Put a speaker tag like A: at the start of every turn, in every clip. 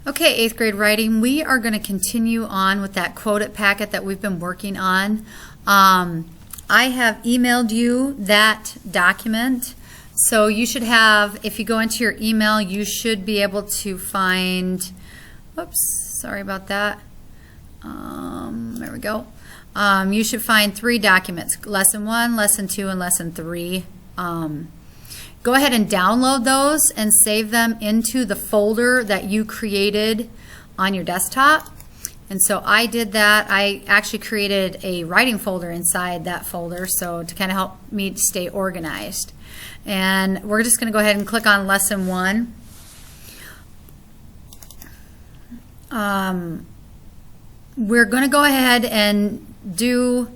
A: Okay, 8th grade writing, we are going to continue on with that quoted packet that we've been working on. I have emailed you that document, so you should have, if you go into your email, you should be able to find, oops, sorry about that. There we go. You should find 3 documents, Lesson 1, Lesson 2, and Lesson 3. Go ahead and download those and save them into the folder that you created on your desktop. And so I did that. I actually created a writing folder inside that folder, so to kind of help me stay organized. And we're just going to go ahead and click on Lesson 1. We're going to go ahead and do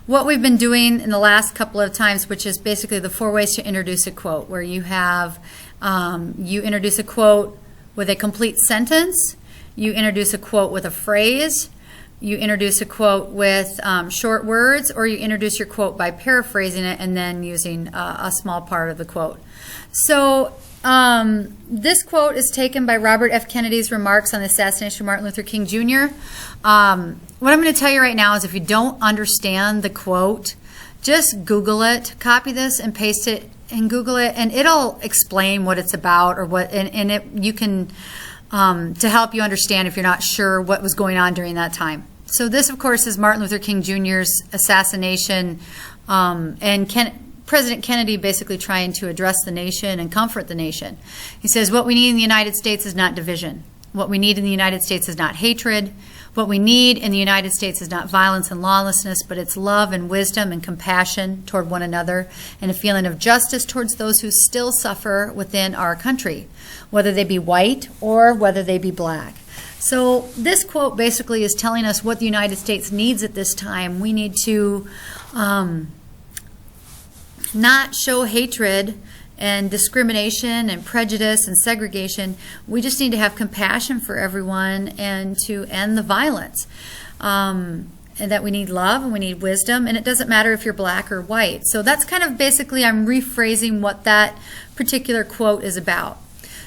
A: what we've been doing in the last couple of times, which is basically the 4 ways to introduce a quote, where you have, you introduce a quote with a complete sentence, you introduce a quote with a phrase, you introduce a quote with short words, or you introduce your quote by paraphrasing it and then using a small part of the quote. So this quote is taken by Robert F. Kennedy's remarks on the assassination of Martin Luther King Jr. What I'm going to tell you right now is if you don't understand the quote, just Google it, copy this and paste it and Google it, and it'll explain what it's about, or what, and it, you can, to help you understand if you're not sure what was going on during that time. So this, of course, is Martin Luther King Jr.'s assassination, and President Kennedy basically trying to address the nation and comfort the nation. He says, what we need in the United States is not division. What we need in the United States is not hatred. What we need in the United States is not violence and lawlessness, but it's love and wisdom and compassion toward one another, and a feeling of justice towards those who still suffer within our country, whether they be white or whether they be black. So this quote basically is telling us what the United States needs at this time. We need to not show hatred and discrimination and prejudice and segregation. We just need to have compassion for everyone and to end the violence. And that we need love and we need wisdom, and it doesn't matter if you're black or white. So that's kind of basically, I'm rephrasing what that particular quote is about.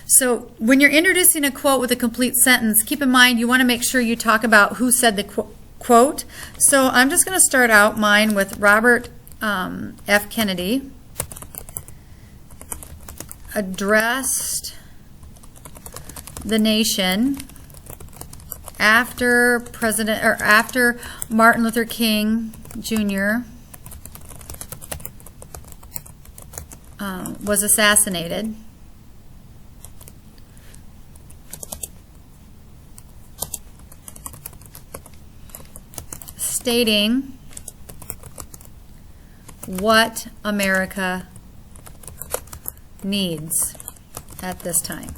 A: So when you're introducing a quote with a complete sentence, keep in mind you want to make sure you talk about who said the quote. So I'm just going to start out mine with Robert F. Kennedy addressed the nation after Martin Luther King Jr. Was assassinated. Stating what America needs at this time.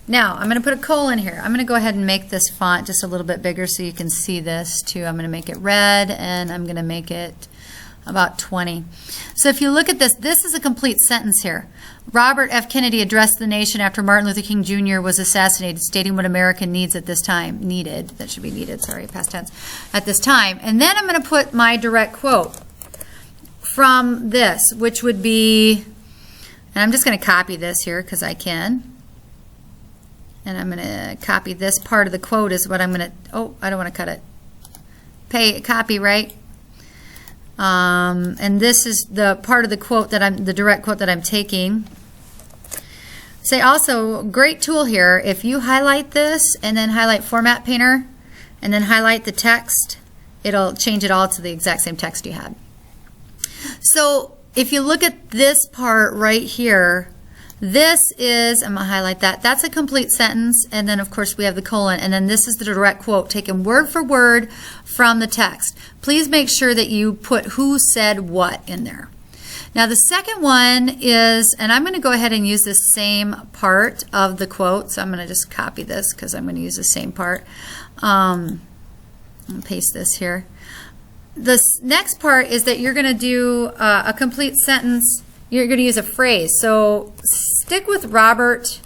A: Now, I'm going to put a colon here. I'm going to go ahead and make this font just a little bit bigger so you can see this too. I'm going to make it red, and I'm going to make it about 20. So if you look at this, this is a complete sentence here. Robert F. Kennedy addressed the nation after Martin Luther King Jr. was assassinated, stating what America needs at this time. Needed. That should be needed. Sorry, past tense. At this time. And then I'm going to put my direct quote from this, which would be, and I'm just going to copy this here because I can. And I'm going to copy this part of the quote is what I'm going to, oh, I don't want to cut it. Copy, right? And this is the part of the quote that the direct quote that I'm taking. Say also, great tool here. If you highlight this and then highlight Format Painter and then highlight the text, it'll change it all to the exact same text you had. So if you look at this part right here, this is, I'm going to highlight that, that's a complete sentence, and then of course we have the colon, and then this is the direct quote taken word for word from the text. Please make sure that you put who said what in there. Now the second one is, and I'm going to go ahead and use the same part of the quote, so I'm going to just copy this because I'm going to use the same part. I'm going to paste this here. The next part is that you're going to do a complete sentence. You're going to use a phrase. So stick with Robert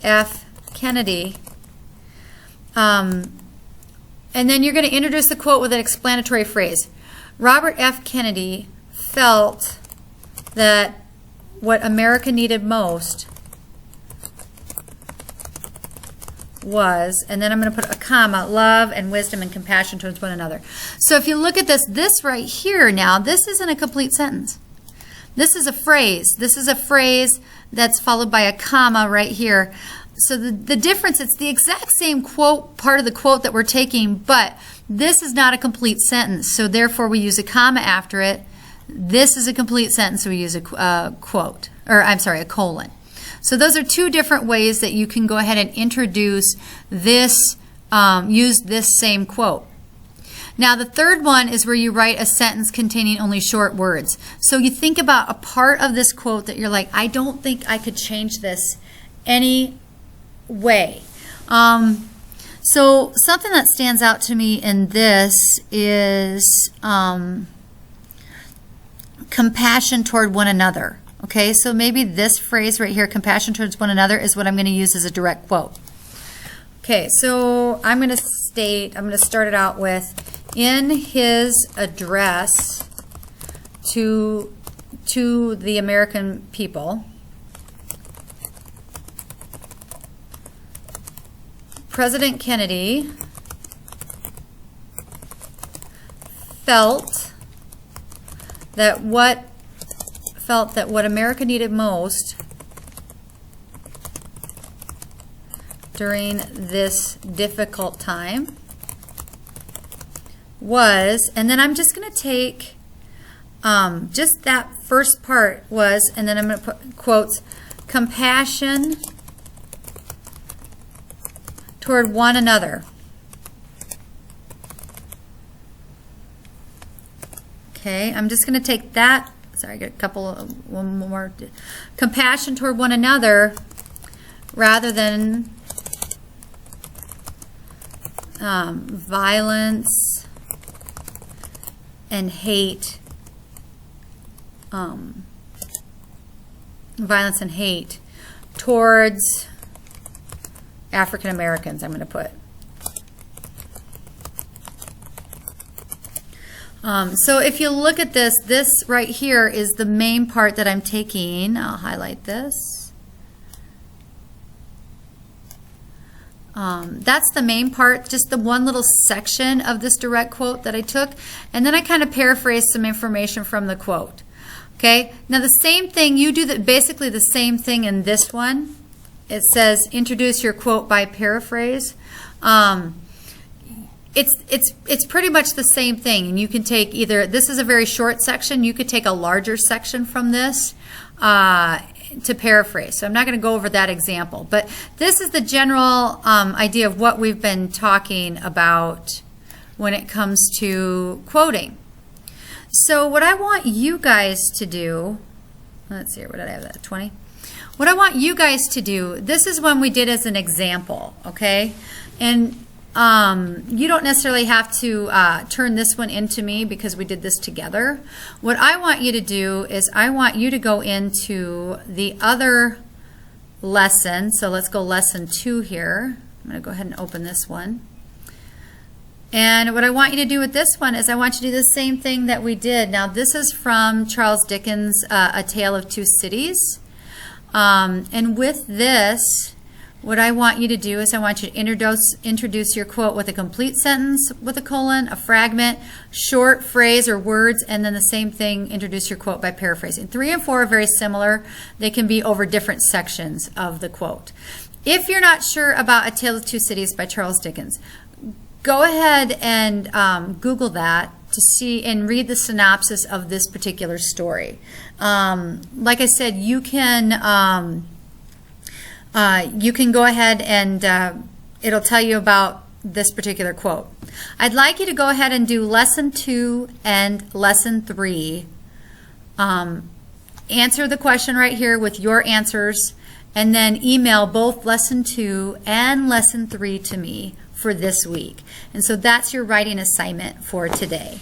A: F. Kennedy. And then you're going to introduce the quote with an explanatory phrase. Robert F. Kennedy felt that what America needed most was, and then I'm going to put a comma, love and wisdom and compassion towards one another. So if you look at this right here now, this isn't a complete sentence. This is a phrase. This is a phrase that's followed by a comma right here. So the difference, it's the exact same quote, part of the quote that we're taking, but this is not a complete sentence. So therefore we use a comma after it. This is a complete sentence, so we use a quote, or I'm sorry, a colon. So those are two different ways that you can go ahead and introduce this, use this same quote. Now the third one is where you write a sentence containing only short words. So you think about a part of this quote that you're like, I don't think I could change this any way. So something that stands out to me in this is compassion toward one another. Okay, so maybe this phrase right here, compassion towards one another, is what I'm going to use as a direct quote. Okay, so I'm going to start it out with, in his address to the American people, President Kennedy felt that what America needed most during this difficult time was, and then I'm just going to take just that first part was, and then I'm going to put quotes, compassion toward one another. Okay, I'm just going to take that. Sorry, I got a couple, one more. Compassion toward one another rather than violence and hate. Violence and hate towards African Americans, I'm going to put. So if you look at this, this right here is the main part that I'm taking. I'll highlight this. That's the main part, just the one little section of this direct quote that I took, and then I kind of paraphrased some information from the quote. Okay, now the same thing, you do basically the same thing in this one. It says introduce your quote by paraphrase. It's pretty much the same thing, and you can take either, this is a very short section, you could take a larger section from this to paraphrase. So I'm not going to go over that example, but this is the general idea of what we've been talking about when it comes to quoting. So what I want you guys to do, let's see here, what did I have that, 20? What I want you guys to do, this is one we did as an example, okay? And you don't necessarily have to turn this one into me because we did this together. What I want you to do is I want you to go into the other lesson. So let's go lesson 2 here. I'm going to go ahead and open this one. And what I want you to do with this one is I want you to do the same thing that we did. Now this is from Charles Dickens' A Tale of Two Cities. And with this, what I want you to do is I want you to introduce your quote with a complete sentence with a colon, a fragment, short phrase or words, and then the same thing, introduce your quote by paraphrasing. 3 and 4 are very similar. They can be over different sections of the quote. If you're not sure about A Tale of Two Cities by Charles Dickens, go ahead and Google that to see and read the synopsis of this particular story. Like I said, you can go ahead and it'll tell you about this particular quote. I'd like you to go ahead and do lesson 2 and lesson 3. Answer the question right here with your answers, and then email both lesson 2 and lesson 3 to me for this week. And so that's your writing assignment for today.